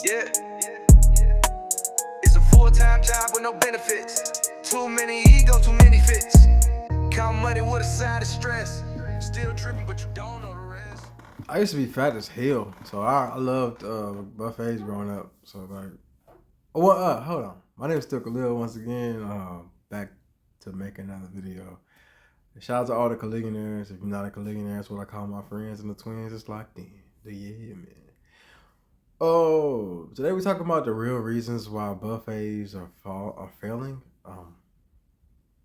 Yeah, it's a full-time job with no benefits. Too many egos, too many fits. Count money with a side of stress. Still tripping, but you don't know the rest. I used to be fat as hell, so I loved buffets growing up. So like, well, hold on, my name is still Khalil once again. Back to make another video. Shout out to all the Khalillionaires. If you're not a Khalillionaire, that's what I call my friends and the twins. It's locked in. Yeah, man. Oh, today we talking about the real reasons why buffets are failing.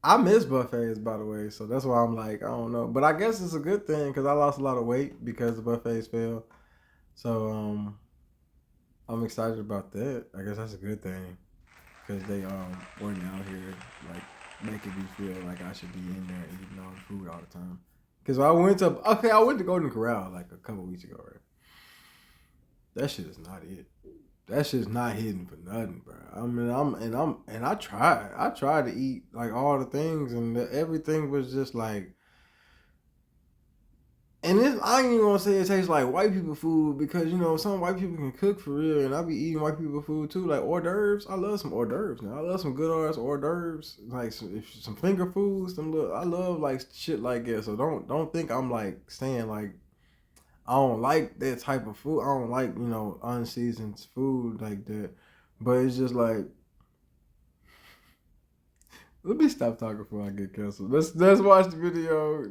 I miss buffets, by the way, so that's why I'm like, I don't know, but I guess it's a good thing because I lost a lot of weight because the buffets failed. So I'm excited about that. I guess that's a good thing because they weren't out here like making me feel like I should be in there eating all the food all the time. Because I went to Golden Corral like a couple weeks ago, right? That shit is not it. That shit's not hitting for nothing, bro. I mean, I tried to eat like all the things, and everything was just like. And I ain't even gonna say it tastes like white people food because you know some white people can cook for real, and I be eating white people food too, like hors d'oeuvres. I love some hors d'oeuvres now. I love some good ass hors d'oeuvres, like some finger foods. I love like shit like that. So don't think I'm like saying like I don't like that type of food. I don't like, unseasoned food like that. But it's just like, let me stop talking before I get canceled. Let's watch the video.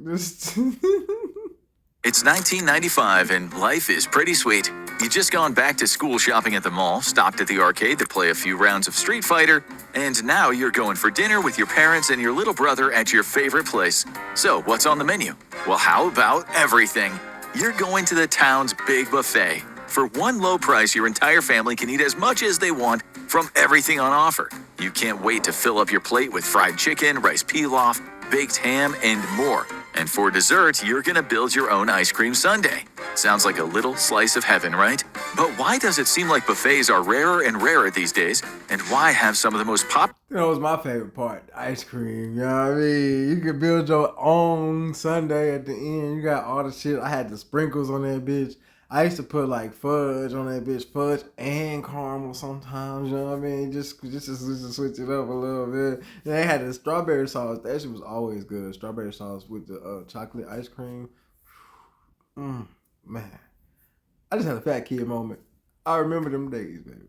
It's 1995 and life is pretty sweet. You just gone back to school shopping at the mall, stopped at the arcade to play a few rounds of Street Fighter, and now you're going for dinner with your parents and your little brother at your favorite place. So what's on the menu? Well, how about everything? You're going to the town's big buffet. For one low price, your entire family can eat as much as they want from everything on offer. You can't wait to fill up your plate with fried chicken, rice pilaf, baked ham, and more. And for dessert, you're gonna build your own ice cream sundae. Sounds like a little slice of heaven, right? But why does it seem like buffets are rarer and rarer these days? And why have some of the most popular... That was my favorite part, ice cream. You know what I mean? You can build your own sundae at the end. You got all the shit. I had the sprinkles on that bitch. I used to put like fudge on that bitch, fudge and caramel sometimes, you know what I mean? Just to switch it up a little bit. And they had the strawberry sauce. That shit was always good. Strawberry sauce with the chocolate ice cream. Man. I just had a fat kid moment. I remember them days, baby.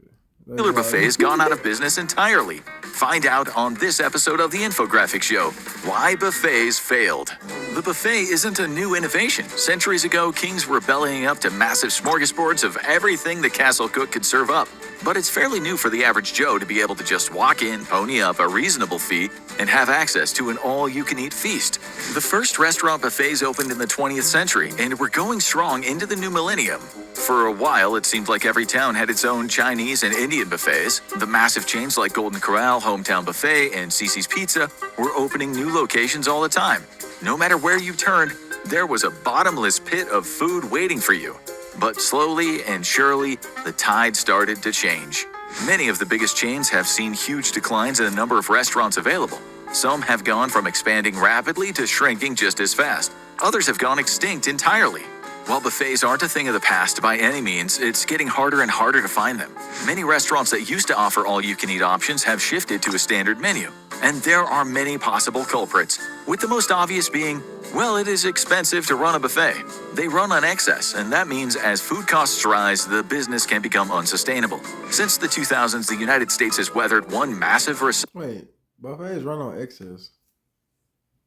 Popular buffets gone out of business entirely. Find out on this episode of the Infographic Show, why buffets failed. The buffet isn't a new innovation. Centuries ago, kings were bellying up to massive smorgasbords of everything the castle cook could serve up. But it's fairly new for the average Joe to be able to just walk in, pony up a reasonable fee, and have access to an all-you-can-eat feast. The first restaurant buffets opened in the 20th century, and were going strong into the new millennium. For a while, it seemed like every town had its own Chinese and Indian buffets. The massive chains like Golden Corral, Hometown Buffet, and Cici's Pizza were opening new locations all the time. No matter where you turned, there was a bottomless pit of food waiting for you. But slowly and surely, the tide started to change. Many of the biggest chains have seen huge declines in the number of restaurants available. Some have gone from expanding rapidly to shrinking just as fast. Others have gone extinct entirely. While buffets aren't a thing of the past by any means, it's getting harder and harder to find them. Many restaurants that used to offer all-you-can-eat options have shifted to a standard menu. And there are many possible culprits, with the most obvious being, well, it is expensive to run a buffet. They run on excess, and that means as food costs rise, the business can become unsustainable. Since the 2000s, the United States has weathered one massive recession. Wait, buffets run on excess.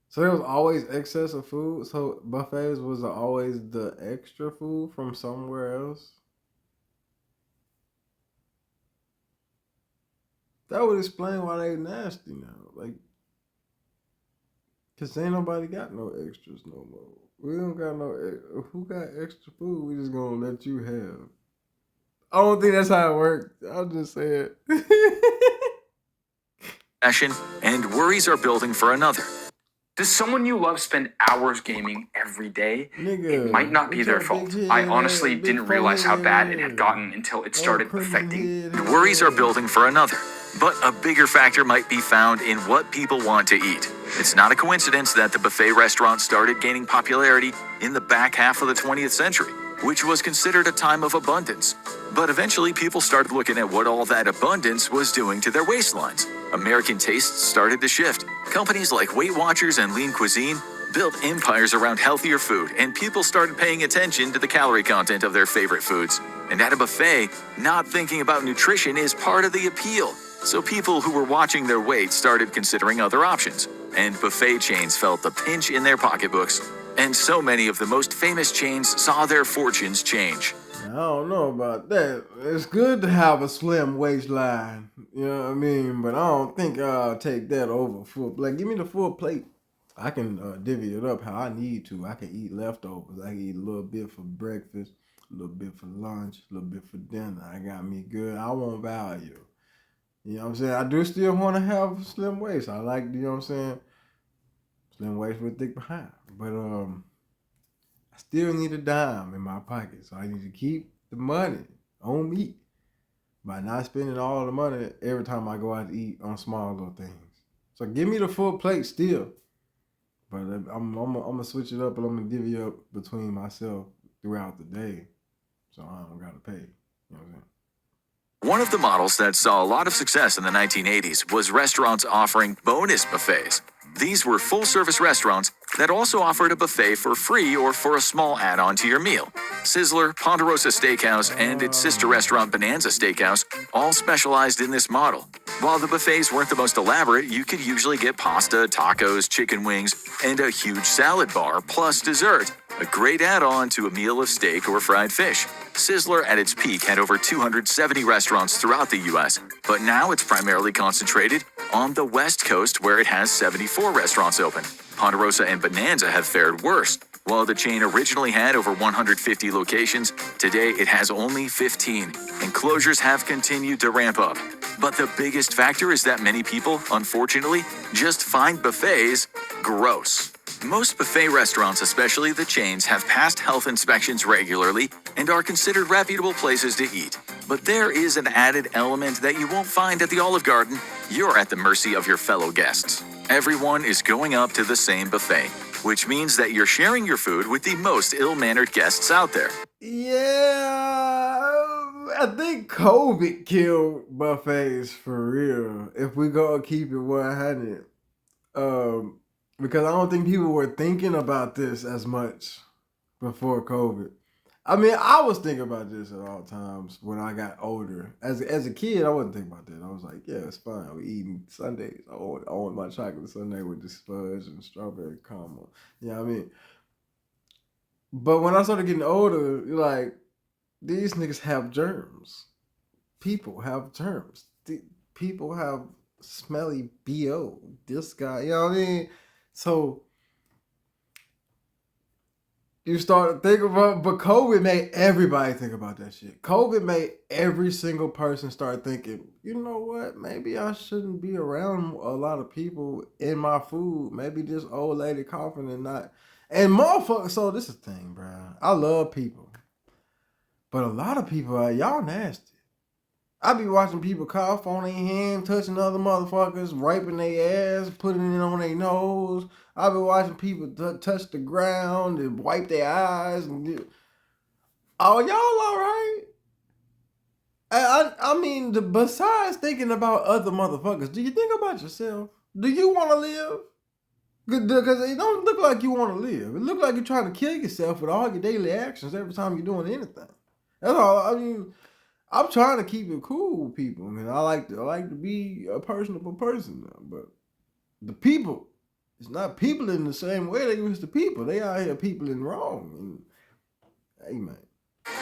So there was always excess of food? So buffets was always the extra food from somewhere else? That would explain why they nasty now. Like, cause ain't nobody got no extras no more. We don't got who got extra food? We just gonna let you have. I don't think that's how it worked. I'll just say it. And worries are building for another. Does someone you love spend hours gaming every day? Nigga, it might not be their fault. I honestly didn't realize how bad it had gotten until it started affecting. And worries are building for another. But a bigger factor might be found in what people want to eat. It's not a coincidence that the buffet restaurant started gaining popularity in the back half of the 20th century. which was considered a time of abundance. But eventually, people started looking at what all that abundance was doing to their waistlines. American tastes started to shift. Companies like Weight Watchers and Lean Cuisine built empires around healthier food, and people started paying attention to the calorie content of their favorite foods. And at a buffet, not thinking about nutrition is part of the appeal. So people who were watching their weight started considering other options, and buffet chains felt the pinch in their pocketbooks. And so many of the most famous chains saw their fortunes change. I don't know about that. It's good to have a slim waistline, you know what I mean? But I don't think I'll take that over full. Like, give me the full plate. I can divvy it up how I need to. I can eat leftovers. I can eat a little bit for breakfast, a little bit for lunch, a little bit for dinner. I got me good. I want value. You know what I'm saying? I do still want to have a slim waist. I like, you know what I'm saying? Slim waist with thick behind. But I still need a dime in my pocket. So I need to keep the money on me by not spending all the money every time I go out to eat on small little things. So give me the full plate still. But I'm gonna switch it up, and I'm gonna divvy up between myself throughout the day, so I don't gotta pay. You know what I'm saying? One of the models that saw a lot of success in the 1980s was restaurants offering bonus buffets. These were full-service restaurants that also offered a buffet for free or for a small add-on to your meal. Sizzler, Ponderosa Steakhouse, and its sister restaurant Bonanza Steakhouse all specialized in this model. While the buffets weren't the most elaborate, you could usually get pasta, tacos, chicken wings, and a huge salad bar plus dessert. A great add-on to a meal of steak or fried fish. Sizzler at its peak had over 270 restaurants throughout the U.S., but now it's primarily concentrated on the West Coast, where it has 74 restaurants open. Ponderosa and Bonanza have fared worse. While the chain originally had over 150 locations, today it has only 15, and closures have continued to ramp up. But the biggest factor is that many people, unfortunately, just find buffets gross. Most buffet restaurants, especially the chains, have passed health inspections regularly and are considered reputable places to eat. But there is an added element that you won't find at the Olive Garden. You're at the mercy of your fellow guests. Everyone is going up to the same buffet, which means that you're sharing your food with the most ill-mannered guests out there. Yeah, I think COVID killed buffets for real. If we gonna keep it 100, because I don't think people were thinking about this as much before COVID. I mean, I was thinking about this at all times when I got older. As a kid, I wasn't thinking about that. I was like, yeah, it's fine. We eating Sundays. I want my chocolate sundae with this fudge and strawberry caramel. You know what I mean? But when I started getting older, you're like, these niggas have germs. People have germs. People have smelly BO. This guy, you know what I mean? So you start to think about, but COVID made everybody think about that shit. COVID made every single person start thinking, you know what? Maybe I shouldn't be around a lot of people in my food. Maybe this old lady coughing and not. And motherfuckers, so this is the thing, bro. I love people. But a lot of people, y'all nasty. I be watching people cough on their hand, touching other motherfuckers, wiping their ass, putting it on their nose. I be watching people touch the ground and wipe their eyes. And oh, y'all all right? I mean, besides thinking about other motherfuckers, do you think about yourself? Do you want to live? Because it don't look like you want to live. It look like you're trying to kill yourself with all your daily actions every time you're doing anything. That's all. I mean, I'm trying to keep it cool with people. I mean, I like to be a personable person now, but the people, it's not people in the same way they used to people. They out here people in wrong. And, hey, man.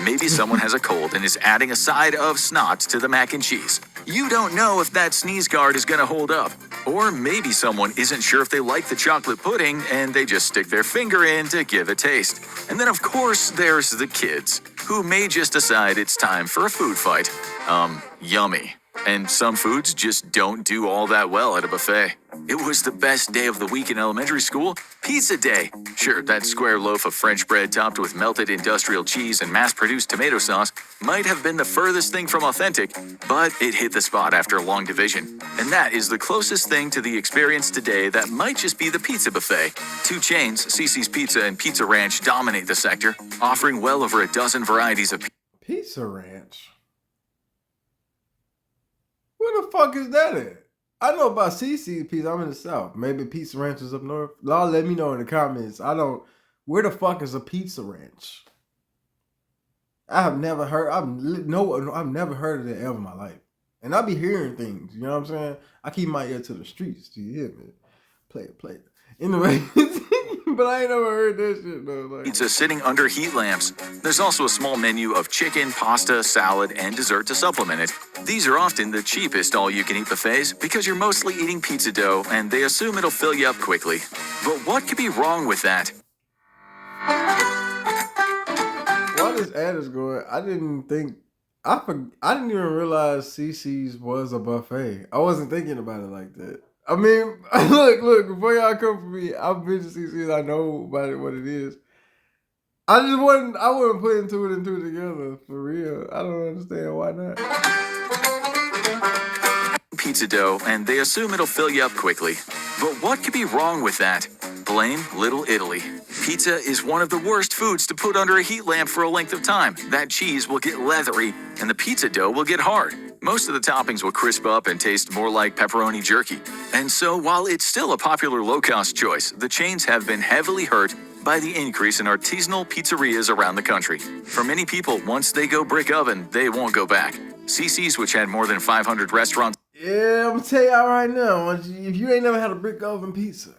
Maybe someone has a cold and is adding a side of snot to the mac and cheese. You don't know if that sneeze guard is going to hold up. Or maybe someone isn't sure if they like the chocolate pudding and they just stick their finger in to give a taste. And then, of course, there's the kids, who may just decide it's time for a food fight. Yummy. And some foods just don't do all that well at a buffet. It was the best day of the week in elementary school, pizza day. Sure, that square loaf of French bread topped with melted industrial cheese and mass-produced tomato sauce might have been the furthest thing from authentic, but it hit the spot after a long division. And that is the closest thing to the experience today that might just be the pizza buffet. Two chains, Cece's Pizza and Pizza Ranch, dominate the sector, offering well over a dozen varieties of Pizza Ranch? Where the fuck is that at? I know about Cece's Pizza. I'm in the South. Maybe Pizza Ranch is up north. Y'all let me know in the comments. Where the fuck is a Pizza Ranch? I've never heard of it ever in my life. And I be hearing things, you know what I'm saying? I keep my ear to the streets. Do you hear me? Play it. Anyway, but I ain't never heard that shit though. Pizza sitting under heat lamps. There's also a small menu of chicken, pasta, salad, and dessert to supplement it. These are often the cheapest all-you-can-eat buffets because you're mostly eating pizza dough and they assume it'll fill you up quickly. But what could be wrong with that? While this ad is going, I didn't even realize Cece's was a buffet. I wasn't thinking about it like that. I mean, look, before y'all come for me, I've been to Cece's, I know about it, what it is. I wasn't putting two and two together, for real. I don't understand why not. Pizza dough, and they assume it'll fill you up quickly. But what could be wrong with that? Blame Little Italy. Pizza is one of the worst foods to put under a heat lamp for a length of time. That cheese will get leathery, and the pizza dough will get hard. Most of the toppings will crisp up and taste more like pepperoni jerky. And so, while it's still a popular low-cost choice, the chains have been heavily hurt by the increase in artisanal pizzerias around the country. For many people, once they go brick oven, they won't go back. Cece's, which had more than 500 restaurants... Yeah, I'm gonna tell y'all right now, if you ain't never had a brick oven pizza,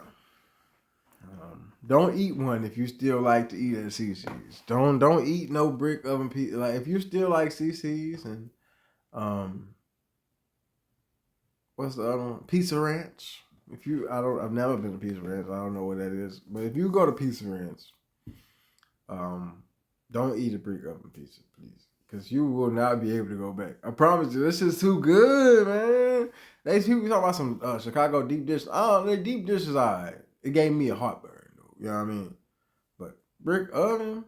don't eat one if you still like to eat at Cece's. Don't eat no brick oven pizza. Like if you still like Cece's and what's the other one? Pizza Ranch. I've never been to Pizza Ranch. I don't know what that is. But if you go to Pizza Ranch, don't eat a brick oven pizza, please. Because you will not be able to go back. I promise you, this is too good, man. These people talking about some Chicago deep dish. Oh, their deep dish is alright. It gave me a heartburn, though. You know what I mean? But brick oven,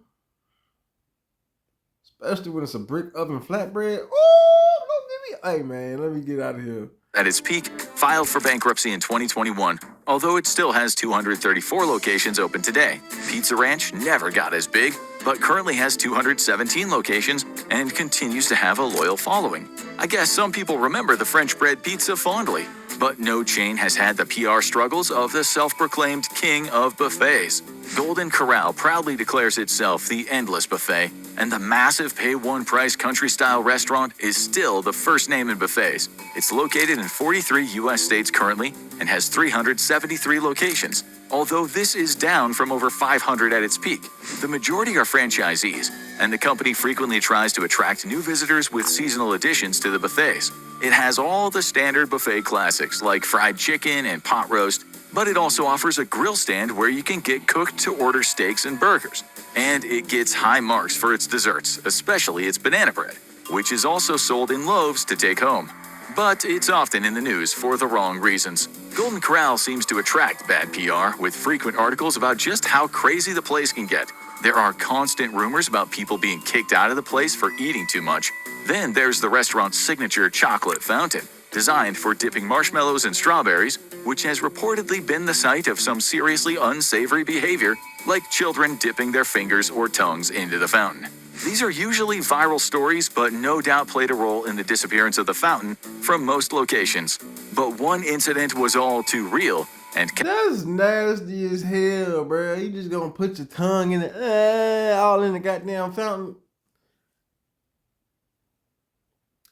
especially when it's a brick oven flatbread. Oh, don't give me. Hey, man, let me get out of here. At its peak, filed for bankruptcy in 2021, although it still has 234 locations open today. Pizza Ranch never got as big, but currently has 217 locations and continues to have a loyal following. I guess some people remember the French bread pizza fondly, but no chain has had the PR struggles of the self-proclaimed king of buffets. Golden Corral proudly declares itself the endless buffet, and the massive pay-one-price country-style restaurant is still the first name in buffets. It's located in 43 U.S. states currently and has 373 locations, although this is down from over 500 at its peak. The majority are franchisees, and the company frequently tries to attract new visitors with seasonal additions to the buffets. It has all the standard buffet classics like fried chicken and pot roast, but it also offers a grill stand where you can get cooked to order steaks and burgers. And it gets high marks for its desserts, especially its banana bread, which is also sold in loaves to take home. But it's often in the news for the wrong reasons. Golden Corral seems to attract bad PR with frequent articles about just how crazy the place can get. There are constant rumors about people being kicked out of the place for eating too much. Then there's the restaurant's signature chocolate fountain, designed for dipping marshmallows and strawberries, which has reportedly been the site of some seriously unsavory behavior, like children dipping their fingers or tongues into the fountain. These are usually viral stories, but no doubt played a role in the disappearance of the fountain from most locations. But one incident was all too real, and that's nasty as hell, bro. You just gonna put your tongue in it, all in the goddamn fountain.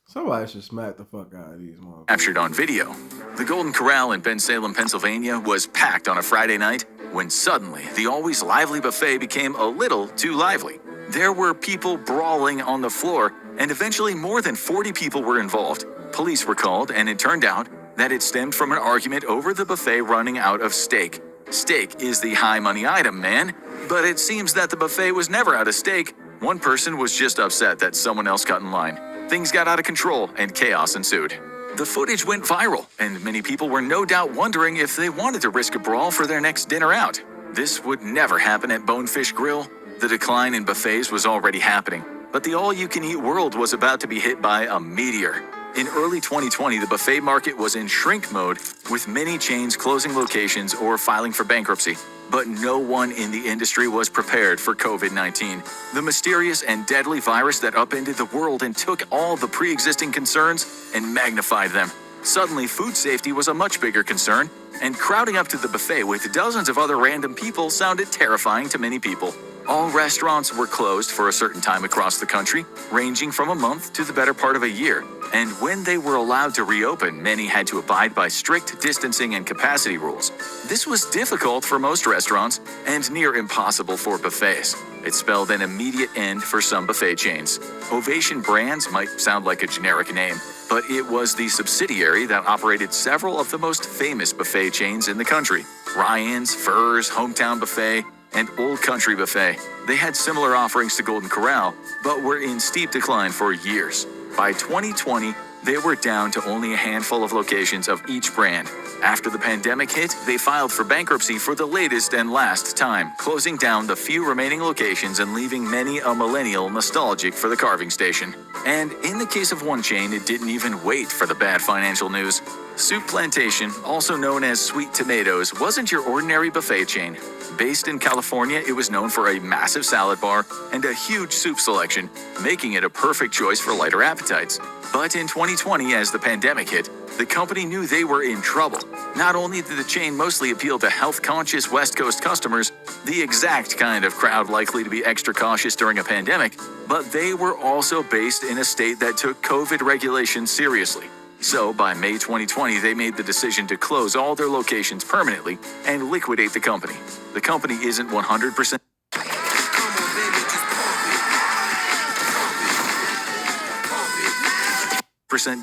Somebody should smack the fuck out of these motherfuckers. Captured on video. The Golden Corral in Bensalem, Pennsylvania was packed on a Friday night when suddenly the always lively buffet became a little too lively. There were people brawling on the floor, and eventually more than 40 people were involved. Police were called, and it turned out that it stemmed from an argument over the buffet running out of steak. Steak is the high money item, man. But it seems that the buffet was never out of steak, One person was just upset that someone else got in line. Things got out of control and chaos ensued. The footage went viral, and many people were no doubt wondering if they wanted to risk a brawl for their next dinner out. This would never happen at Bonefish Grill. The decline in buffets was already happening, but the all-you-can-eat world was about to be hit by a meteor. In early 2020, the buffet market was in shrink mode, with many chains closing locations or filing for bankruptcy. But no one in the industry was prepared for COVID-19, the mysterious and deadly virus that upended the world and took all the pre-existing concerns and magnified them. Suddenly, food safety was a much bigger concern, and crowding up to the buffet with dozens of other random people sounded terrifying to many people. All restaurants were closed for a certain time across the country, ranging from a month to the better part of a year. And when they were allowed to reopen, many had to abide by strict distancing and capacity rules. This was difficult for most restaurants and near impossible for buffets. It spelled an immediate end for some buffet chains. Ovation Brands might sound like a generic name, but it was the subsidiary that operated several of the most famous buffet chains in the country: Ryan's, Furr's, Hometown Buffet, and Old Country Buffet. They had similar offerings to Golden Corral, but were in steep decline for years. By 2020, they were down to only a handful of locations of each brand. After the pandemic hit, they filed for bankruptcy for the latest and last time, closing down the few remaining locations and leaving many a millennial nostalgic for the carving station. And in the case of one chain, it didn't even wait for the bad financial news. Soup Plantation, also known as Sweet Tomatoes, wasn't your ordinary buffet chain. Based in California, it was known for a massive salad bar and a huge soup selection, making it a perfect choice for lighter appetites. But in 2020, as the pandemic hit, the company knew they were in trouble. Not only did the chain mostly appeal to health-conscious West Coast customers, the exact kind of crowd likely to be extra cautious during a pandemic, but they were also based in a state that took COVID regulations seriously. So, by May 2020, they made the decision to close all their locations permanently and liquidate the company. The company isn't 100%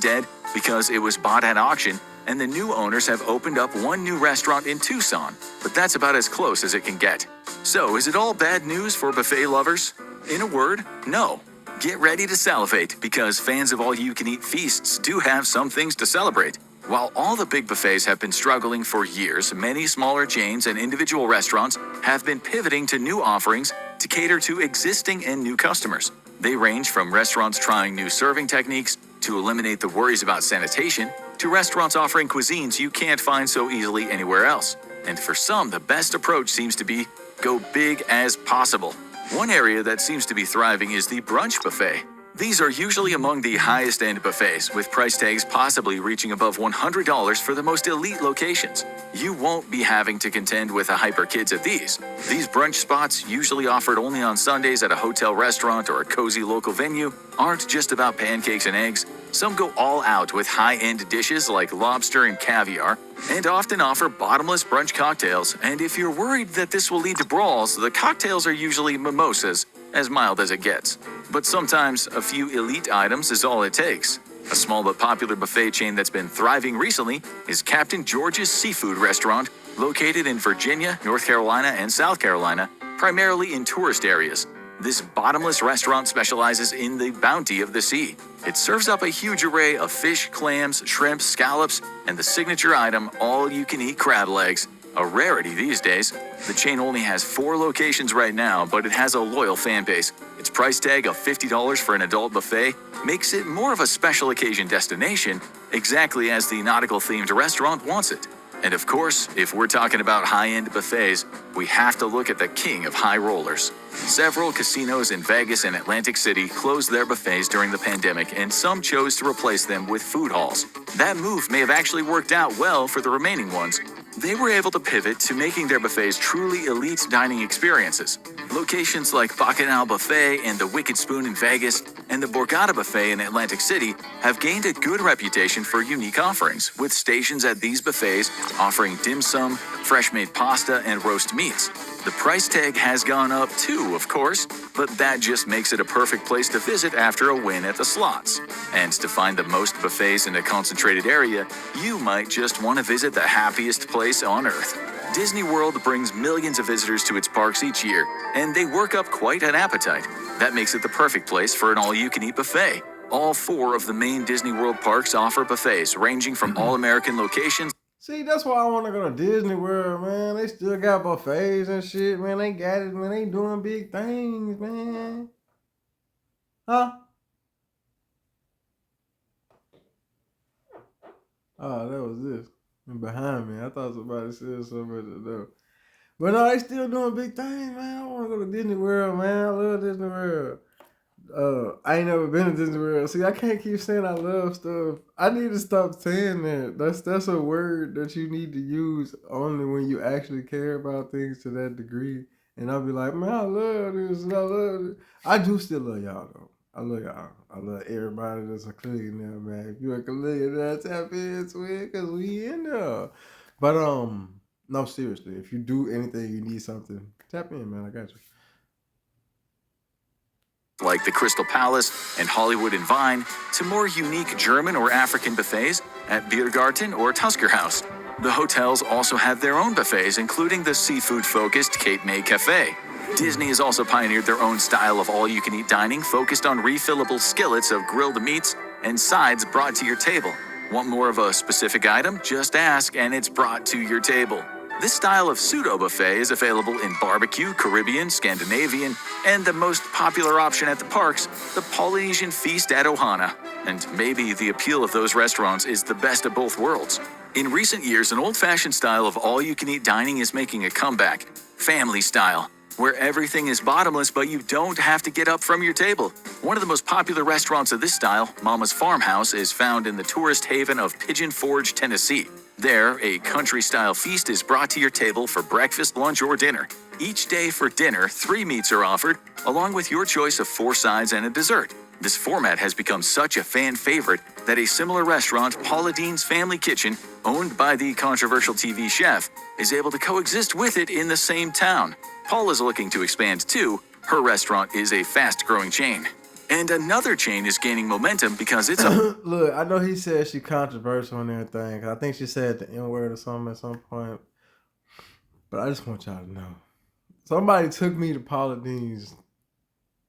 dead because it was bought at auction, and the new owners have opened up one new restaurant in Tucson, but that's about as close as it can get. So, is it all bad news for buffet lovers? In a word, no. Get ready to salivate, because fans of all-you-can-eat feasts do have some things to celebrate. While all the big buffets have been struggling for years, many smaller chains and individual restaurants have been pivoting to new offerings to cater to existing and new customers. They range from restaurants trying new serving techniques to eliminate the worries about sanitation, to restaurants offering cuisines you can't find so easily anywhere else. And for some, the best approach seems to be go big as possible. One area that seems to be thriving is the brunch buffet. These are usually among the highest-end buffets, with price tags possibly reaching above $100 for the most elite locations. You won't be having to contend with the hyper kids at these. These brunch spots, usually offered only on Sundays at a hotel restaurant or a cozy local venue, aren't just about pancakes and eggs. Some go all out with high-end dishes like lobster and caviar, and often offer bottomless brunch cocktails. And if you're worried that this will lead to brawls, the cocktails are usually mimosas, as mild as it gets. But sometimes a few elite items is all it takes. A small but popular buffet chain that's been thriving recently is Captain George's Seafood Restaurant, located in Virginia, North Carolina, and South Carolina, primarily in tourist areas. This bottomless restaurant specializes in the bounty of the sea. It serves up a huge array of fish, clams, shrimp, scallops, and the signature item, all-you-can-eat crab legs. A rarity these days. The chain only has 4 locations right now, but it has a loyal fan base. Its price tag of $50 for an adult buffet makes it more of a special occasion destination, exactly as the nautical-themed restaurant wants it. And of course, if we're talking about high-end buffets, we have to look at the king of high rollers. Several casinos in Vegas and Atlantic City closed their buffets during the pandemic, and some chose to replace them with food halls. That move may have actually worked out well for the remaining ones. They were able to pivot to making their buffets truly elite dining experiences. Locations like Bacchanal Buffet and the Wicked Spoon in Vegas and the Borgata Buffet in Atlantic City have gained a good reputation for unique offerings, with stations at these buffets offering dim sum, fresh-made pasta, and roast meats. The price tag has gone up too, of course, but that just makes it a perfect place to visit after a win at the slots. And to find the most buffets in a concentrated area, you might just want to visit the happiest place on earth. Disney World brings millions of visitors to its parks each year, and they work up quite an appetite. That makes it the perfect place for an all-you-can-eat buffet. All 4 of the main Disney World parks offer buffets ranging from all-American locations. See, that's why I want to go to Disney World, man. They still got buffets and shit, man. They got it, man. They doing big things, man. Huh? Oh, that was this. And behind me. I thought somebody said something at the door. But no, they still doing big things, man. I want to go to Disney World, man. I love Disney World. I ain't never been to Disney World. See, I can't keep saying I love stuff. I need to stop saying that. That's a word that you need to use only when you actually care about things to that degree. And I'll be like, man, I love this and I love it. I do still love y'all though. I love y'all. I love everybody that's a Khalil now, man. If you're a Khalil, that's tap into it because we in there. But no, seriously, if you do anything, you need something, tap in, man. I got you. Like the Crystal Palace and Hollywood and Vine, to more unique German or African buffets at Biergarten or Tusker House. The hotels also have their own buffets, including the seafood-focused Cape May Cafe. Disney has also pioneered their own style of all-you-can-eat dining, focused on refillable skillets of grilled meats and sides brought to your table. Want more of a specific item? Just ask, and it's brought to your table. This style of pseudo-buffet is available in barbecue, Caribbean, Scandinavian, and the most popular option at the parks, the Polynesian Feast at Ohana. And maybe the appeal of those restaurants is the best of both worlds. In recent years, an old-fashioned style of all-you-can-eat dining is making a comeback, family style, where everything is bottomless but you don't have to get up from your table. One of the most popular restaurants of this style, Mama's Farmhouse, is found in the tourist haven of Pigeon Forge, Tennessee. There, a country-style feast is brought to your table for breakfast, lunch, or dinner. Each day for dinner, 3 meats are offered, along with your choice of 4 sides and a dessert. This format has become such a fan favorite that a similar restaurant, Paula Deen's Family Kitchen, owned by the controversial TV chef, is able to coexist with it in the same town. Paula's looking to expand too. Her restaurant is a fast-growing chain. And another chain is gaining momentum because it's a... Look, I know he said she controversial and everything. I think she said the N-word or something at some point. But I just want y'all to know. Somebody took me to Paula Deen's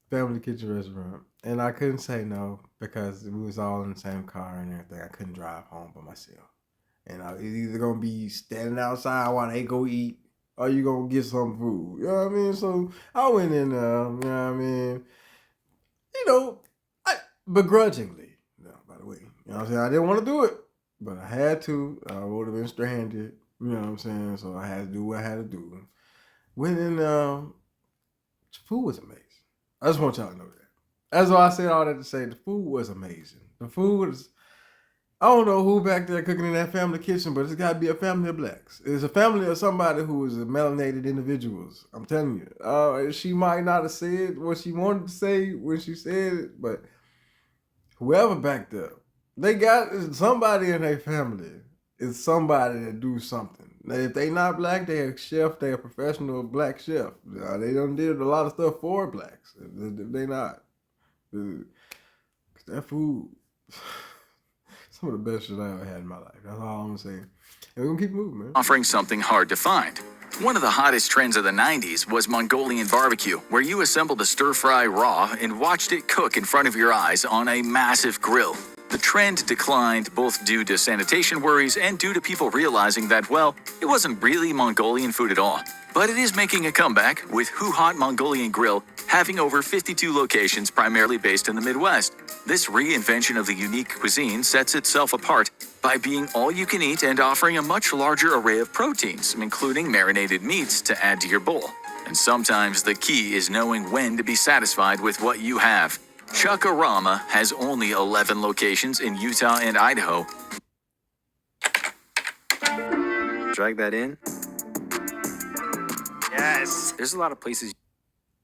Family Kitchen restaurant. And I couldn't say no because we was all in the same car and everything. I couldn't drive home by myself. And I was either going to be standing outside while they go eat or you going to get some food. You know what I mean? So I went in there, you know what I mean? You know, begrudgingly, by the way. You know what I'm saying? I didn't want to do it, but I had to. I would have been stranded. You know what I'm saying? So I had to do what I had to do. Went in, food was amazing. I just want y'all to know that. That's why I said all that to say the food was amazing. The food was, I don't know who back there cooking in that family kitchen, but it's got to be a family of blacks. It's a family of somebody who is a melanated individuals. I'm telling you. She might not have said what she wanted to say when she said it, but whoever back there, they got somebody in their family. It's somebody that do something. Now, if they not black, they a chef. They a professional black chef. They done did a lot of stuff for blacks. If they not. That food... Some of the best shit I ever had in my life. That's all I'm gonna say. And we're gonna keep moving, man. Offering something hard to find. One of the hottest trends of the 90s was Mongolian barbecue, where you assembled a stir-fry raw and watched it cook in front of your eyes on a massive grill. The trend declined both due to sanitation worries and due to people realizing that, well, it wasn't really Mongolian food at all. But it is making a comeback, with Who Hot Mongolian Grill having over 52 locations primarily based in the Midwest. This reinvention of the unique cuisine sets itself apart by being all you can eat and offering a much larger array of proteins, including marinated meats to add to your bowl. And sometimes the key is knowing when to be satisfied with what you have. Chuck-A-Rama has only 11 locations in Utah and Idaho. Drag that in. Yes. There's a lot of places.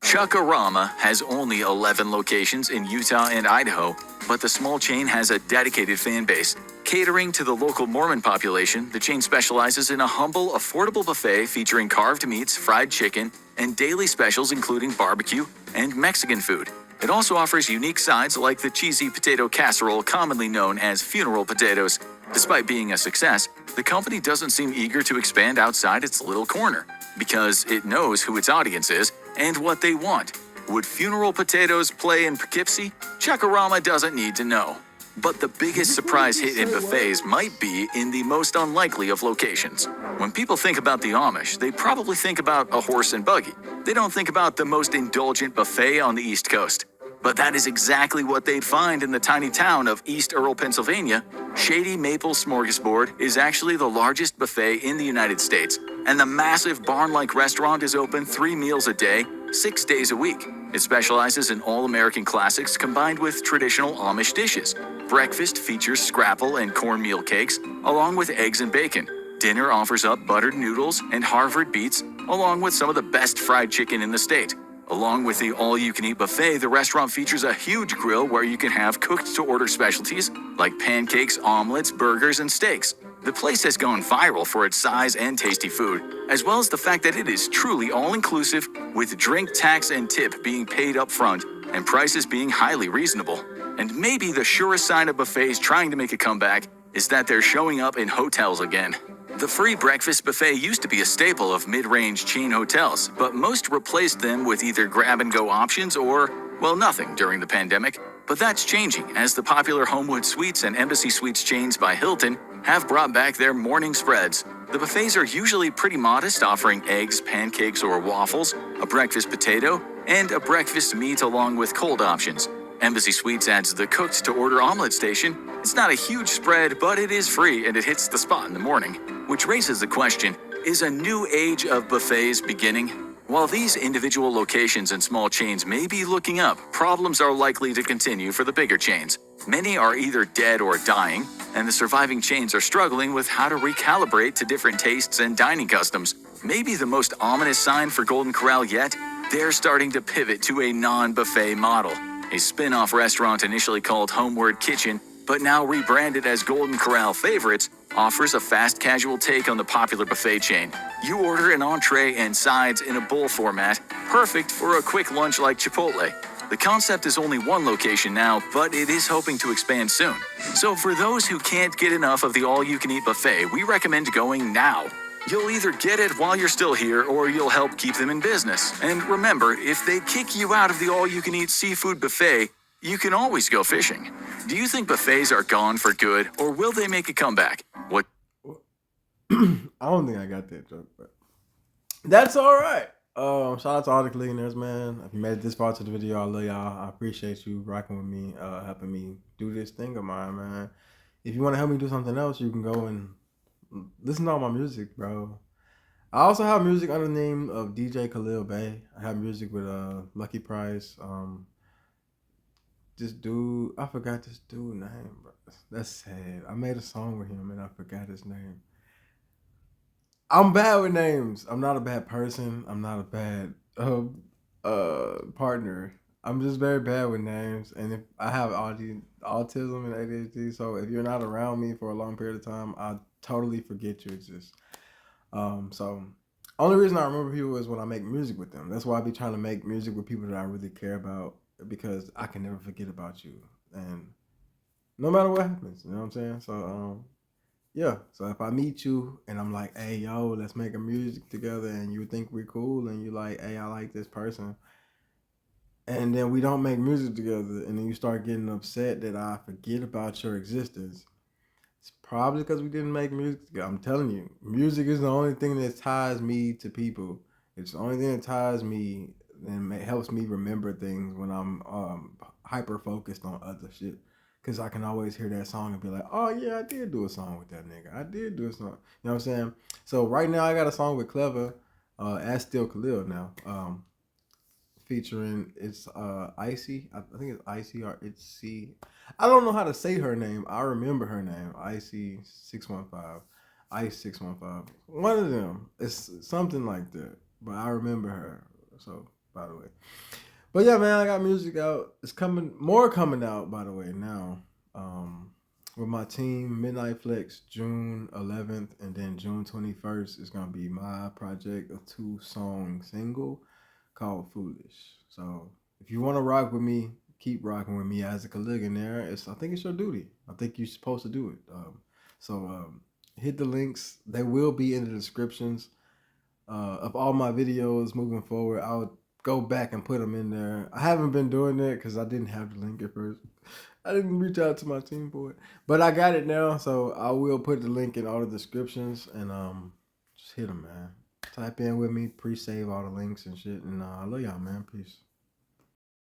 Chuck-A-Rama has only 11 locations in Utah and Idaho, but the small chain has a dedicated fan base. Catering to the local Mormon population, the chain specializes in a humble, affordable buffet featuring carved meats, fried chicken, and daily specials including barbecue and Mexican food. It also offers unique sides like the cheesy potato casserole, commonly known as funeral potatoes, Despite being a success, the company doesn't seem eager to expand outside its little corner because it knows who its audience is and what they want. Would funeral potatoes play in Poughkeepsie? Chuckarama doesn't need to know. But the biggest surprise hit in buffets might be in the most unlikely of locations. When people think about the Amish, they probably think about a horse and buggy. They don't think about the most indulgent buffet on the East Coast. But that is exactly what they'd find in the tiny town of East Earle, Pennsylvania. Shady Maple Smorgasbord is actually the largest buffet in the United States, and the massive barn-like restaurant is open 3 meals a day, 6 days a week. It specializes in all-American classics combined with traditional Amish dishes. Breakfast features scrapple and cornmeal cakes, along with eggs and bacon. Dinner offers up buttered noodles and Harvard beets, along with some of the best fried chicken in the state. Along with the all-you-can-eat buffet, the restaurant features a huge grill where you can have cooked-to-order specialties like pancakes, omelets, burgers, and steaks. The place has gone viral for its size and tasty food, as well as the fact that it is truly all-inclusive, with drink, tax, and tip being paid up front and prices being highly reasonable. And maybe the surest sign of buffets trying to make a comeback is that they're showing up in hotels again. The free breakfast buffet used to be a staple of mid-range chain hotels, but most replaced them with either grab-and-go options or, well, nothing during the pandemic. But that's changing as the popular Homewood Suites and Embassy Suites chains by Hilton have brought back their morning spreads. The buffets are usually pretty modest, offering eggs, pancakes, or waffles, a breakfast potato, and a breakfast meat along with cold options. Embassy Suites adds the cooked-to-order omelet station. It's not a huge spread, but it is free and it hits the spot in the morning. Which raises the question, is a new age of buffets beginning? While these individual locations and small chains may be looking up, problems are likely to continue for the bigger chains. Many are either dead or dying, and the surviving chains are struggling with how to recalibrate to different tastes and dining customs. Maybe the most ominous sign for Golden Corral yet? They're starting to pivot to a non-buffet model. A spin-off restaurant initially called Homeward Kitchen, but now rebranded as Golden Corral Favorites, offers a fast casual take on the popular buffet chain. You order an entree and sides in a bowl format, perfect for a quick lunch like Chipotle. The concept is only one location now, but it is hoping to expand soon. So for those who can't get enough of the all-you-can-eat buffet, we recommend going now. You'll either get it while you're still here, or you'll help keep them in business. And remember, if they kick you out of the all-you-can-eat seafood buffet, you can always go fishing. Do you think buffets are gone for good, or will they make a comeback? What? I don't think I got that joke, but that's all right. Shout out to all the Cleaners, man. If you made it this far to the video, I love y'all. I appreciate you rocking with me, helping me do this thing of mine, man. If you want to help me do something else, you can go and listen to all my music, bro. I also have music under the name of DJ Khalil Bay. I have music with Lucky Price. This dude, I forgot this dude's name, bro. That's sad. I made a song with him and I forgot his name. I'm bad with names. I'm not a bad person. I'm not a bad partner. I'm just very bad with names. And if I have autism and ADHD, so if you're not around me for a long period of time, I totally forget you exist. So only reason I remember people is when I make music with them. That's why I be trying to make music with people that I really care about, because I can never forget about you. And no matter what happens, you know what I'm saying? So yeah. So if I meet you and I'm like, hey yo, let's make a music together, and you think we're cool, and you like, hey, I like this person, and then we don't make music together, and then you start getting upset that I forget about your existence, it's probably because we didn't make music together. I'm telling you, music is the only thing that ties me to people. It's the only thing that ties me and helps me remember things when I'm hyper focused on other shit. Because I can always hear that song and be like, oh yeah, I did do a song with that nigga. I did do a song. You know what I'm saying? So right now I got a song with Clever, as Still Khalil now. Featuring, it's Icy. I think it's Icy or it's C. I don't know how to say her name. I remember her name. Icy 615. Ice 615. One of them. It's something like that. But I remember her. So by the way. But yeah, man, I got music out. It's coming out, by the way, now. With my team, Midnight Flex, June 11th, and then June 21st is gonna be my project, a 2-song single called Foolish. So if you want to rock with me, keep rocking with me as a Caliganaire. I think it's your duty. I think you're supposed to do it. So hit the links. They will be in the descriptions of all my videos moving forward. I'll go back and put them in there. I haven't been doing that because I didn't have the link at first. I didn't reach out to my team for it, but I got it now. So I will put the link in all the descriptions and just hit them, man. Type in with me, pre-save all the links and shit. And I love y'all, man. Peace.